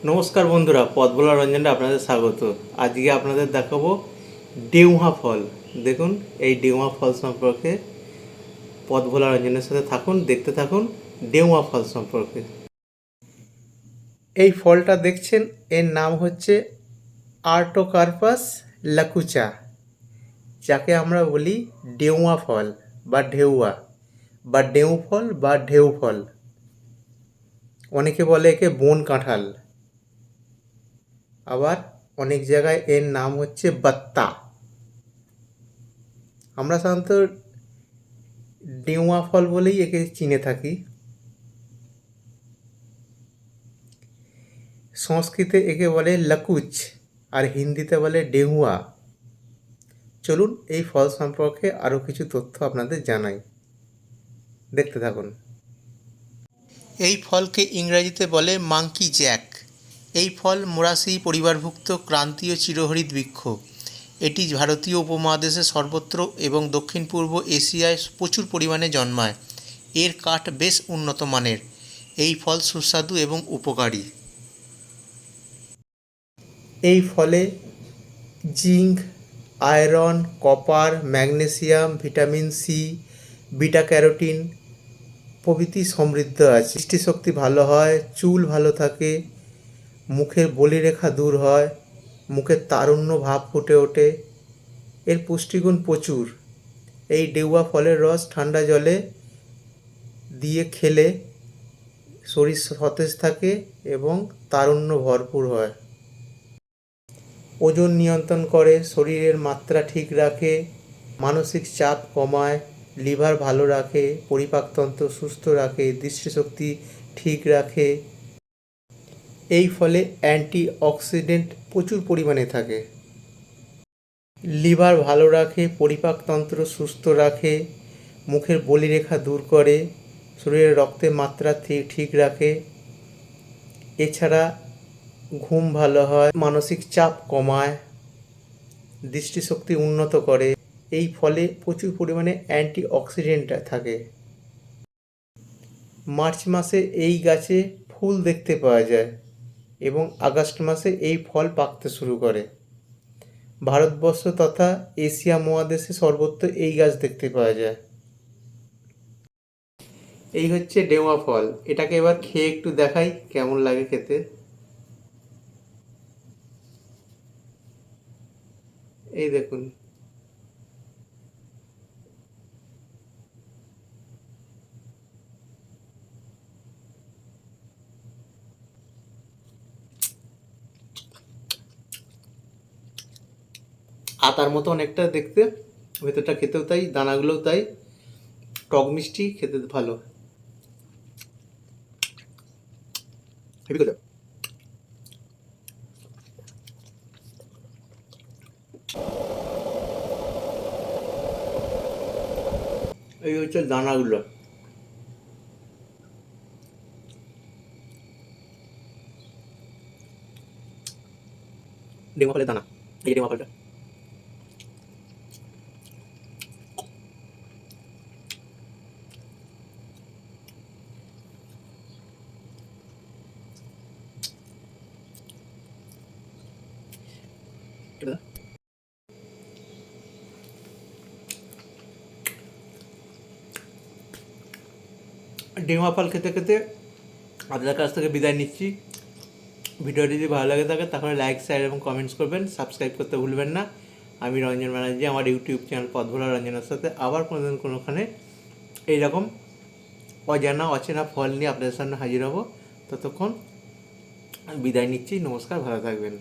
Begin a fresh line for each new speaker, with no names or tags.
নমস্কার বন্ধুরা, পথ ভোলা রঞ্জনে আপনাদের স্বাগত। আজকে আপনাদের দেখাবো ডেউহা ফল। দেখুন এই ডেউহা ফল সম্পর্কে। পথ ভোলা রঞ্জনের সাথে থাকুন, দেখতে থাকুন ডেউহা ফল সম্পর্কে। এই ফলটা দেখছেন, এর নাম হচ্ছে আর্টোকার্পাস লাকুচা, যাকে আমরা বলি ডেউয়া ফল বা ঢেউয়া বা ডেউ ফল বা ঢেউ ফল। অনেকে বলে একে বন কাঁঠাল, আবার অনেক জায়গায় এর নাম হচ্ছে বাত্তা। আমরা সাধারণত ডেউয়া ফল বলেই একে চিনে থাকি। সংস্কৃতে একে বলে লাকুচ আর হিন্দিতে বলে ডেহুয়া। চলুন এই ফল সম্পর্কে আরও কিছু তথ্য আপনাদের জানাই, দেখতে থাকুন। এই ফলকে ইংরেজিতে বলে মাঙ্কি জ্যাক। এই ফল মোরাসি পরিবারভুক্ত ক্রান্তীয় চিরহরিৎ বৃক্ষ। এটি ভারতীয় উপমহাদেশে সর্বত্র এবং দক্ষিণ পূর্ব এশিয়ায় প্রচুর পরিমাণে জন্মায়। এর কাঠ বেশ উন্নত মানের। এই ফল সুস্বাদু এবং উপকারী। এই ফলে zinc, iron, copper, magnesium, vitamin C, beta carotene প্রভৃতি সমৃদ্ধ আছে। দৃষ্টিশক্তি ভালো হয়, চুল ভালো থাকে, মুখের বলিরেখা দূর হয়, মুখের তারুণ্য ভাব ফুটে ওঠে। এর পুষ্টিগুণ প্রচুর। এই ডেউয়া ফলের রস ঠান্ডা জলে দিয়ে খেলে শরীর সতেজ থাকে এবং তারুণ্য ভরপুর হয়। ওজন নিয়ন্ত্রণ করে, শরীরের মাত্রা ঠিক রাখে, মানসিক চাপ কমায়, লিভার ভালো রাখে, পরিপাকতন্ত্র সুস্থ রাখে, দৃষ্টিশক্তি ঠিক রাখে। এই ফলে অ্যান্টিঅক্সিডেন্ট প্রচুর পরিমাণে থাকে। লিভার ভালো রাখে, পরিপাকতন্ত্র সুস্থ রাখে, মুখের বলিরেখা দূর করে, শরীরের রক্তের মাত্রা ঠিক রাখে। এছাড়া ঘুম ভালো হয়, মানসিক চাপ কমায়, দৃষ্টিশক্তি উন্নত করে। এই ফলে প্রচুর পরিমাণে অ্যান্টিঅক্সিডেন্ট থাকে। মার্চ মাসে এই গাছে ফুল দেখতে পাওয়া যায় এবং আগস্ট মাসে এই ফল পাকতে শুরু করে। ভারতবর্ষ তথা এশিয়া মহাদেশে সর্বত্র এই গাছ দেখতে পাওয়া যায়। এই হচ্ছে ডেউয়া ফল। এটাকে এবার খেয়ে একটু দেখাই কেমন লাগে খেতে। এই দেখুন, আতার মতো অনেকটা দেখতে, ভেতরটা খেতেও তাই, দানাগুলোও তাই, টক মিষ্টি, খেতে ভালো। হেবি কথা। এই হচ্ছে দানাগুলো। ডেমো ফলের দানা, এই ডেমো ফলটা। ডেমো ফল খেতে খেতে আপনাদের কাছ থেকে বিদায় নিচ্ছি। ভিডিওটি যদি ভালো লাগে থাকে তাহলে লাইক, শেয়ার এবং কমেন্টস করবেন। সাবস্ক্রাইব করতে ভুলবেন না। আমি রঞ্জন ব্যানার্জি, আমার ইউটিউব চ্যানেল পথ ভোলা রঞ্জনের সাথে আবার কোনোদিন কোনোখানে এইরকম অজানা অচেনা ফল নিয়ে আপনাদের সামনে হাজির হব। ততক্ষণ বিদায় নিচ্ছি। নমস্কার, ভালো থাকবেন।